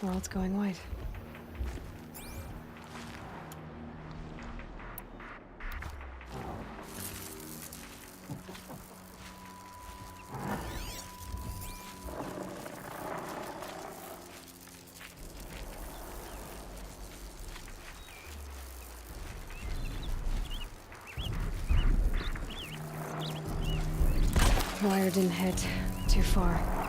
World's going white. Wire didn't hit. Too far.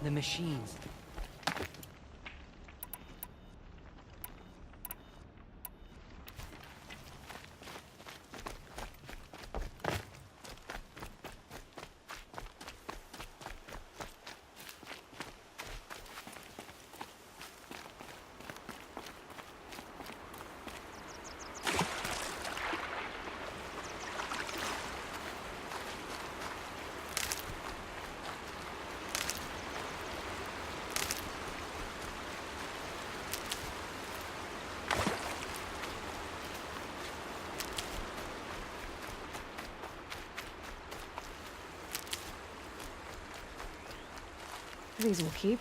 The machines. These will keep.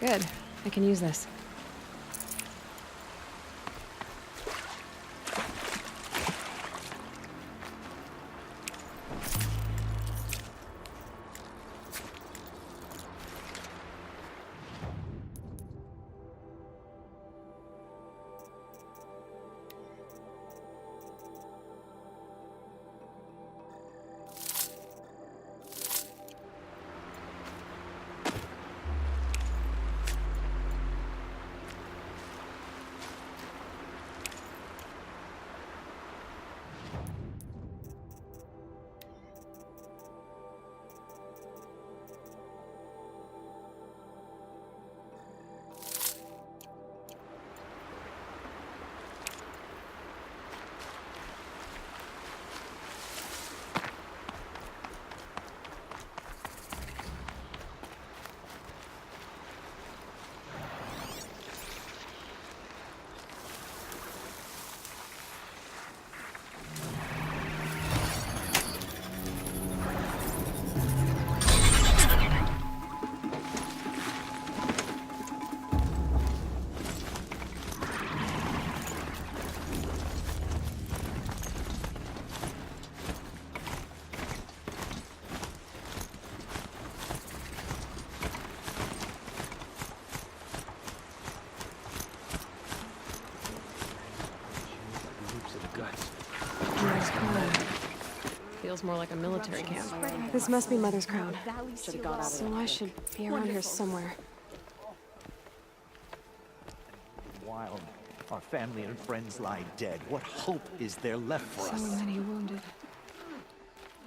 Good. I can use this. Mother's crown. Feels more like a military camp. This must be Mother's crown. So I should be around here somewhere. While our family and friends lie dead, what hope is there left for So us? many wounded.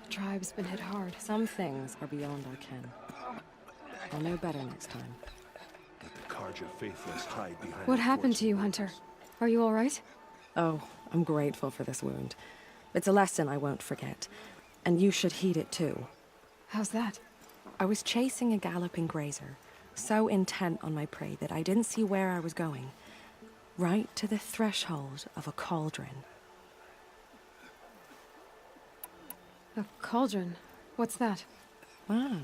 The tribe's been hit hard. Some things are beyond our ken. I'll know better next time. Let the Carja faithless hide behind What the happened to you, forts. Hunter? Are you all right? Oh, I'm grateful for this wound. It's a lesson I won't forget. And you should heed it too. How's that? I was chasing a galloping grazer, so intent on my prey that I didn't see where I was going. Right to the threshold of a cauldron. A cauldron? What's that? Ah,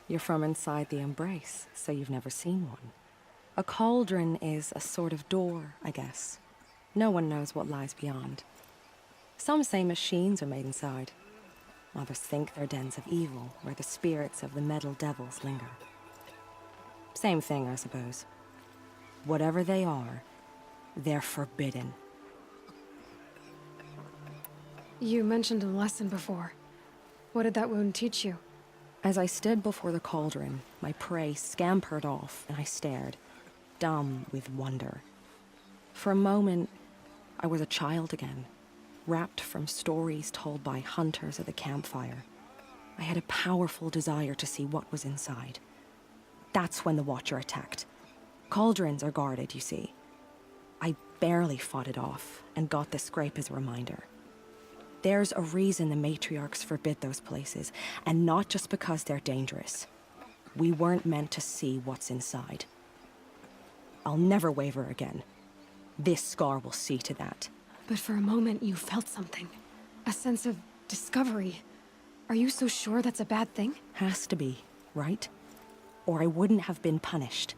you're from inside the Embrace, so you've never seen one. A cauldron is a sort of door, I guess. No one knows what lies beyond. Some say machines are made inside. Others think they're dens of evil, where the spirits of the metal devils linger. Same thing, I suppose. Whatever they are, they're forbidden. You mentioned a lesson before. What did that wound teach you? As I stood before the cauldron, my prey scampered off, and I stared, dumb with wonder. For a moment, I was a child again, wrapped from stories told by hunters at the campfire. I had a powerful desire to see what was inside. That's when the Watcher attacked. Cauldrons are guarded, you see. I barely fought it off, and got this scrape as a reminder. There's a reason the matriarchs forbid those places, and not just because they're dangerous. We weren't meant to see what's inside. I'll never waver again. This scar will see to that. But for a moment, you felt something. A sense of discovery. Are you so sure that's a bad thing? Has to be, right? Or I wouldn't have been punished.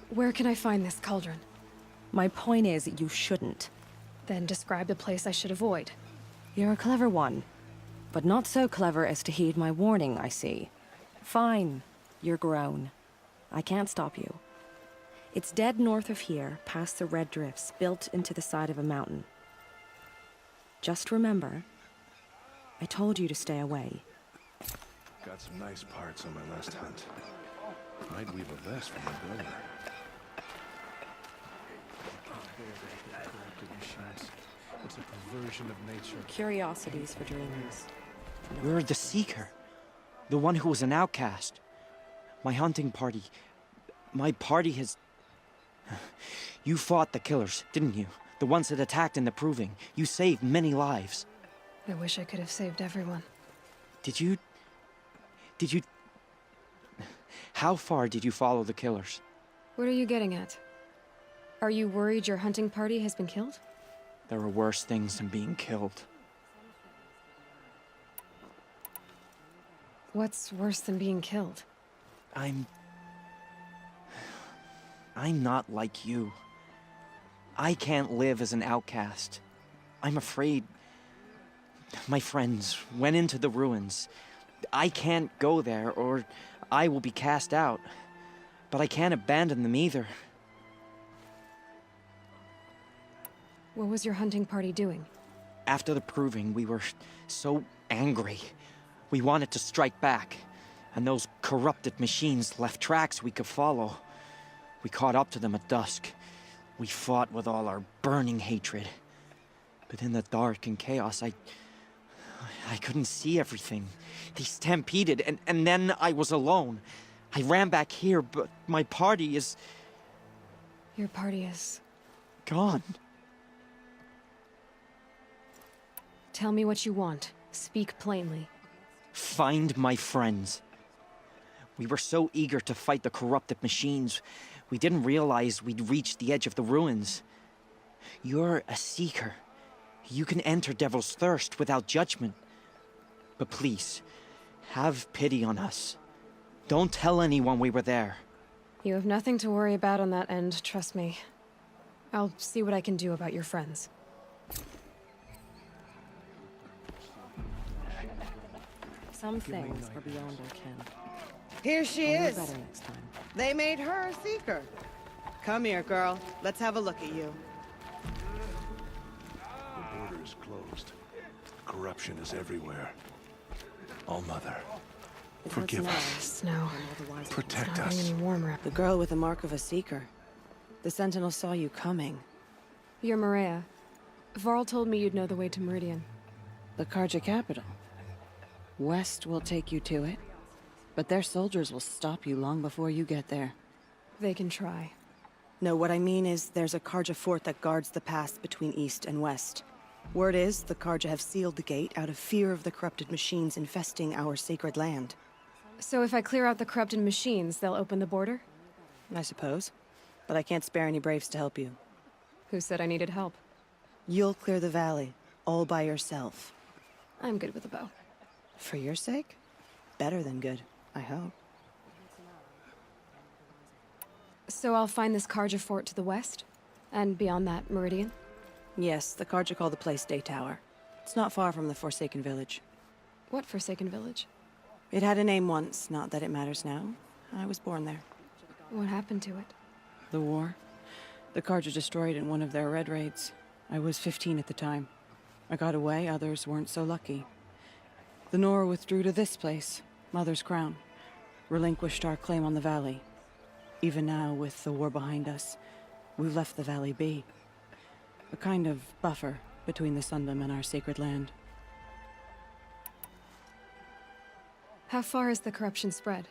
Where can I find this cauldron? My point is, you shouldn't. Then describe the place I should avoid. You're a clever one. But not so clever as to heed my warning, I see. Fine. You're grown. I can't stop you. It's dead north of here, past the red drifts, built into the side of a mountain. Just remember, I told you to stay away. Got some nice parts on my last hunt. Might weave a vest for my brother. It's a perversion of nature. Curiosities for dreamers. You're the Seeker. The one who was an outcast. My hunting party. My party has... You fought the killers, didn't you? The ones that attacked in the Proving. You saved many lives. I wish I could have saved everyone. Did you... How far did you follow the killers? What are you getting at? Are you worried your hunting party has been killed? There are worse things than being killed. What's worse than being killed? I'm not like you. I can't live as an outcast. I'm afraid. My friends went into the ruins. I can't go there, or I will be cast out. But I can't abandon them either. What was your hunting party doing? After the Proving, we were so angry. We wanted to strike back. And those corrupted machines left tracks we could follow. We caught up to them at dusk. We fought with all our burning hatred. But in the dark and chaos, I couldn't see everything. They stampeded, and then I was alone. I ran back here, but my party is... Your party is... gone. Tell me what you want. Speak plainly. Find my friends. We were so eager to fight the corrupted machines, we didn't realize we'd reached the edge of the ruins. You're a Seeker. You can enter Devil's Thirst without judgment. But please, have pity on us. Don't tell anyone we were there. You have nothing to worry about on that end, trust me. I'll see what I can do about your friends. Some things are beyond our ken. Here she I'll know is. better next time. They made her a Seeker. Come here, girl. Let's have a look at you. The border is closed. Corruption is everywhere. All-Mother, It forgive hurts us. Snow. now, and otherwise Protect It's not us. getting any warmer. The girl with the mark of a Seeker. The Sentinel saw you coming. You're Maria. Varl told me you'd know the way to Meridian. The Carja capital. West will take you to it, but their soldiers will stop you long before you get there. They can try. No, what I mean is there's a Carja fort that guards the pass between east and west. Word is the Carja have sealed the gate out of fear of the corrupted machines infesting our sacred land. So if I clear out the corrupted machines, they'll open the border? I suppose. But I can't spare any braves to help you. Who said I needed help? You'll clear the valley, all by yourself. I'm good with a bow. For your sake? Better than good, I hope. So I'll find this Carja fort to the west? And beyond that, Meridian? Yes, the Carja call the place Day Tower. It's not far from the Forsaken Village. What Forsaken Village? It had a name once, not that it matters now. I was born there. What happened to it? The war. The Carja destroyed in one of their red raids. I was 15 at the time. I got away, others weren't so lucky. The Nora withdrew to this place, Mother's Crown. Relinquished our claim on the valley. Even now, with the war behind us, we've left the valley be. A kind of buffer between the Sundom and our sacred land. How far has the corruption spread?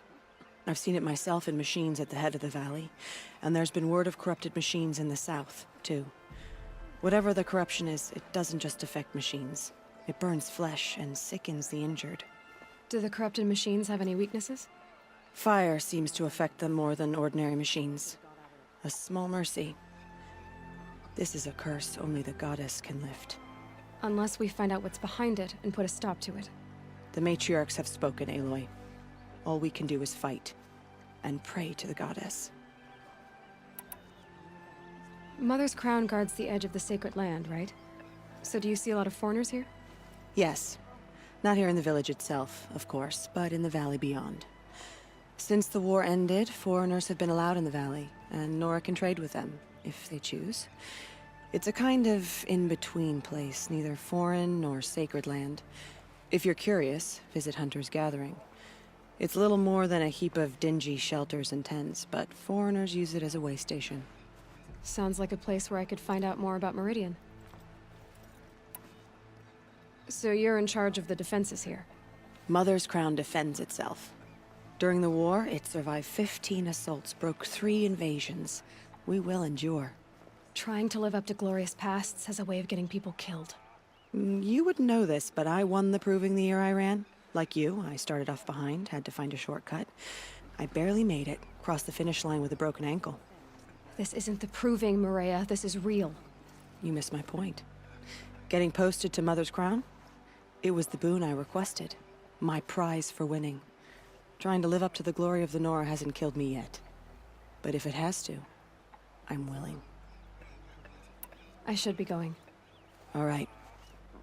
I've seen it myself in machines at the head of the valley, and there's been word of corrupted machines in the south, too. Whatever the corruption is, it doesn't just affect machines. It burns flesh and sickens the injured. Do the corrupted machines have any weaknesses? Fire seems to affect them more than ordinary machines. A small mercy. This is a curse only the goddess can lift. Unless we find out what's behind it and put a stop to it. The matriarchs have spoken, Aloy. All we can do is fight, and pray to the goddess. Mother's crown guards the edge of the sacred land, right? So do you see a lot of foreigners here? Yes. Not here in the village itself, of course, but in the valley beyond. Since the war ended, foreigners have been allowed in the valley, and Nora can trade with them, if they choose. It's a kind of in-between place, neither foreign nor sacred land. If you're curious, visit Hunter's Gathering. It's little more than a heap of dingy shelters and tents, but foreigners use it as a way station. Sounds like a place where I could find out more about Meridian. So you're in charge of the defenses here? Mother's Crown defends itself. During the war, it survived 15 assaults, broke 3 invasions. We will endure. Trying to live up to glorious pasts has a way of getting people killed. You wouldn't know this, but I won the proving the year I ran. Like you, I started off behind, had to find a shortcut. I barely made it, crossed the finish line with a broken ankle. This isn't the proving, Maria. This is real. You missed my point. Getting posted to Mother's Crown? It was the boon I requested. My prize for winning. Trying to live up to the glory of the Nora hasn't killed me yet. But if it has to, I'm willing. I should be going. All right.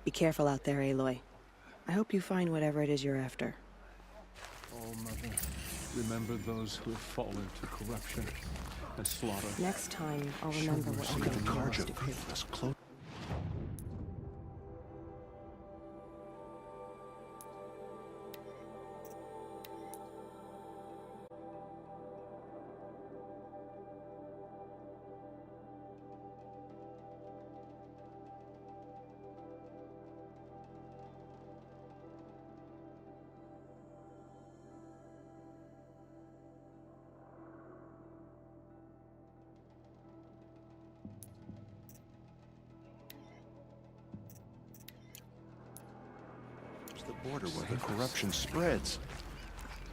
Be careful out there, Aloy. I hope you find whatever it is you're after. Oh, Mother, remember those who have fallen to corruption and slaughter. Next time, I'll remember what See I'm the going Carja to do. breathe us close. It's the border where the corruption spreads.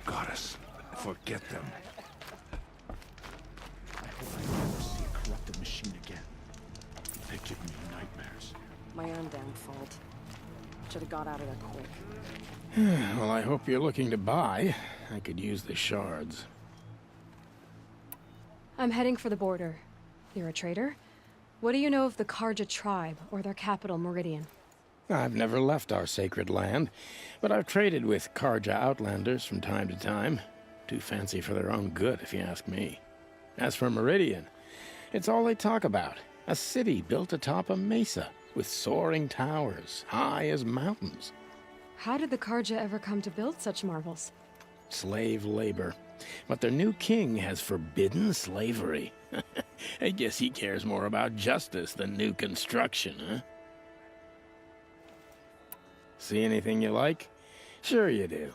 Goddess, forget them. I hope I never see a corrupted machine again. They give me nightmares. My own damn fault. Should have got out of there quick. Well, I hope you're looking to buy. I could use the shards. I'm heading for the border. You're a trader? What do you know of the Carja tribe, or their capital, Meridian? I've never left our sacred land, but I've traded with Carja outlanders from time to time. Too fancy for their own good, if you ask me. As for Meridian, it's all they talk about. A city built atop a mesa, with soaring towers, high as mountains. How did the Carja ever come to build such marvels? Slave labor. But their new king has forbidden slavery. I guess he cares more about justice than new construction, huh? See anything you like? Sure you do.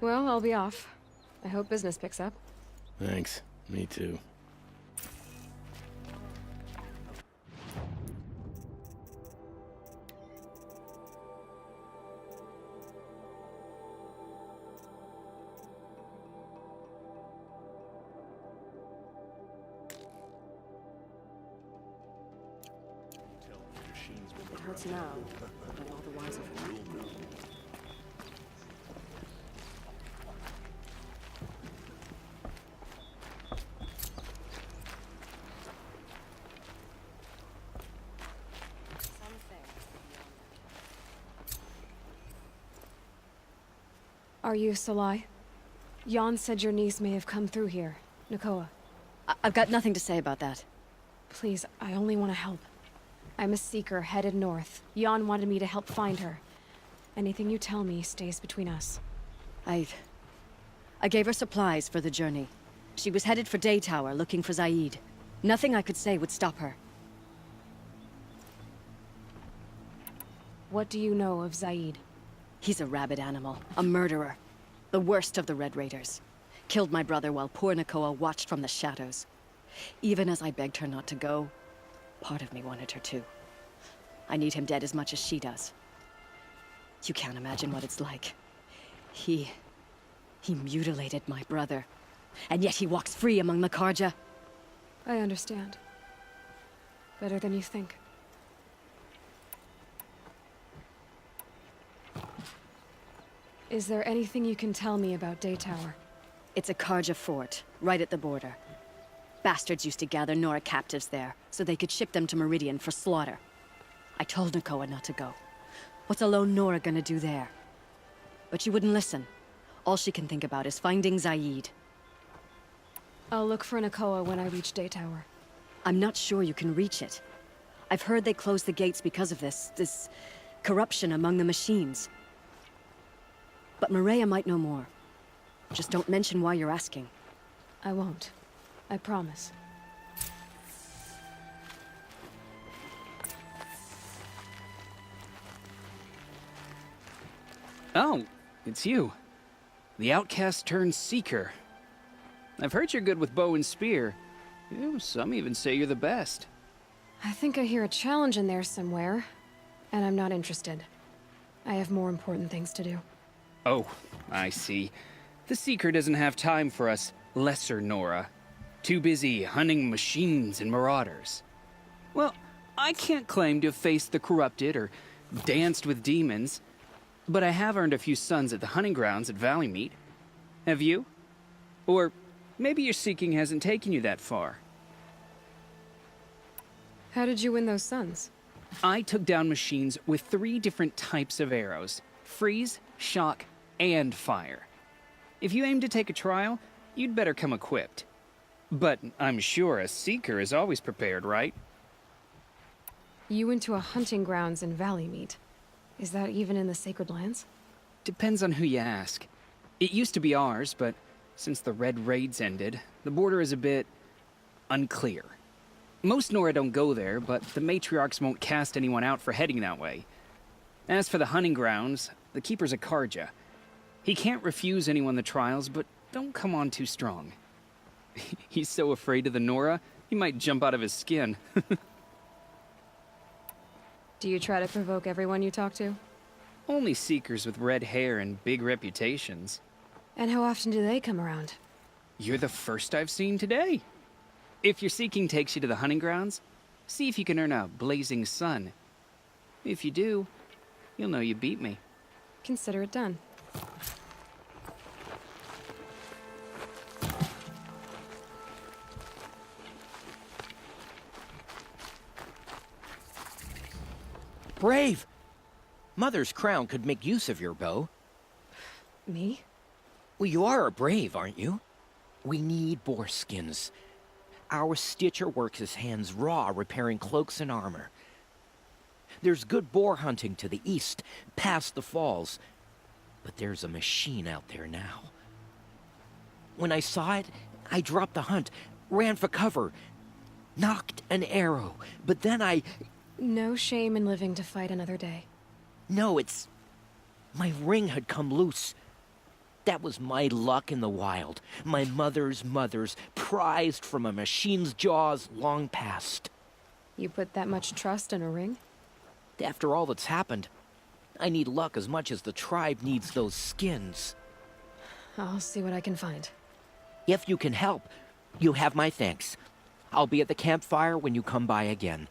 Well, I'll be off. I hope business picks up. Thanks. Me too. It hurts now, but all the wiser for it. Are you Salai? Jan said your niece may have come through here. Nakoa. I've got nothing to say about that. Please, I only want to help. I'm a seeker headed north. Jan wanted me to help find her. Anything you tell me stays between us. I gave her supplies for the journey. She was headed for Daytower, looking for Zaid. Nothing I could say would stop her. What do you know of Zaid? He's a rabid animal, a murderer. The worst of the Red Raiders. Killed my brother while poor Nakoa watched from the shadows. Even as I begged her not to go, part of me wanted her to. I need him dead as much as she does. You can't imagine what it's like. He mutilated my brother. And yet he walks free among the Karja. I understand. Better than you think. Is there anything you can tell me about Daytower? It's a Karja fort, right at the border. Bastards used to gather Nora captives there, so they could ship them to Meridian for slaughter. I told Nakoa not to go. What's a lone Nora gonna do there? But she wouldn't listen. All she can think about is finding Zaid. I'll look for Nakoa when I reach Daytower. I'm not sure you can reach it. I've heard they closed the gates because of this corruption among the machines. But Maria might know more. Just don't mention why you're asking. I won't. I promise. Oh, it's you. The outcast turned seeker. I've heard you're good with bow and spear. Ew, some even say you're the best. I think I hear a challenge in there somewhere, and I'm not interested. I have more important things to do. Oh, I see. The Seeker doesn't have time for us lesser Nora. Too busy hunting machines and marauders. Well, I can't claim to have faced the corrupted or danced with demons, but I have earned a few sons at the hunting grounds at Valleymeet. Have you? Or maybe your seeking hasn't taken you that far. How did you win those sons? I took down machines with 3 different types of arrows: freeze, shock, and fire. If you aim to take a trial, you'd better come equipped. But I'm sure a seeker is always prepared, right? You went to a hunting grounds in Valleymeet. Is that even in the Sacred Lands? Depends on who you ask. It used to be ours, but since the Red Raids ended, the border is a bit unclear. Most Nora don't go there, but the matriarchs won't cast anyone out for heading that way. As for the hunting grounds, the keeper's a Karja. He can't refuse anyone the trials, but don't come on too strong. He's so afraid of the Nora, he might jump out of his skin. Do you try to provoke everyone you talk to? Only seekers with red hair and big reputations. And how often do they come around? You're the first I've seen today. If your seeking takes you to the hunting grounds, see if you can earn a blazing sun. If you do, you'll know you beat me. Consider it done. Brave! Mother's Crown could make use of your bow. Me? Well, you are a brave, aren't you? We need boar skins. Our Stitcher works his hands raw repairing cloaks and armor. There's good boar hunting to the east, past the falls. But there's a machine out there now. When I saw it, I dropped the hunt, ran for cover, knocked an arrow, but then I... No shame in living to fight another day. No, it's... My ring had come loose. That was my luck in the wild. My mother's prized from a machine's jaws long past. You put that much trust in a ring? After all that's happened, I need luck as much as the tribe needs those skins. I'll see what I can find. If you can help, you have my thanks. I'll be at the campfire when you come by again.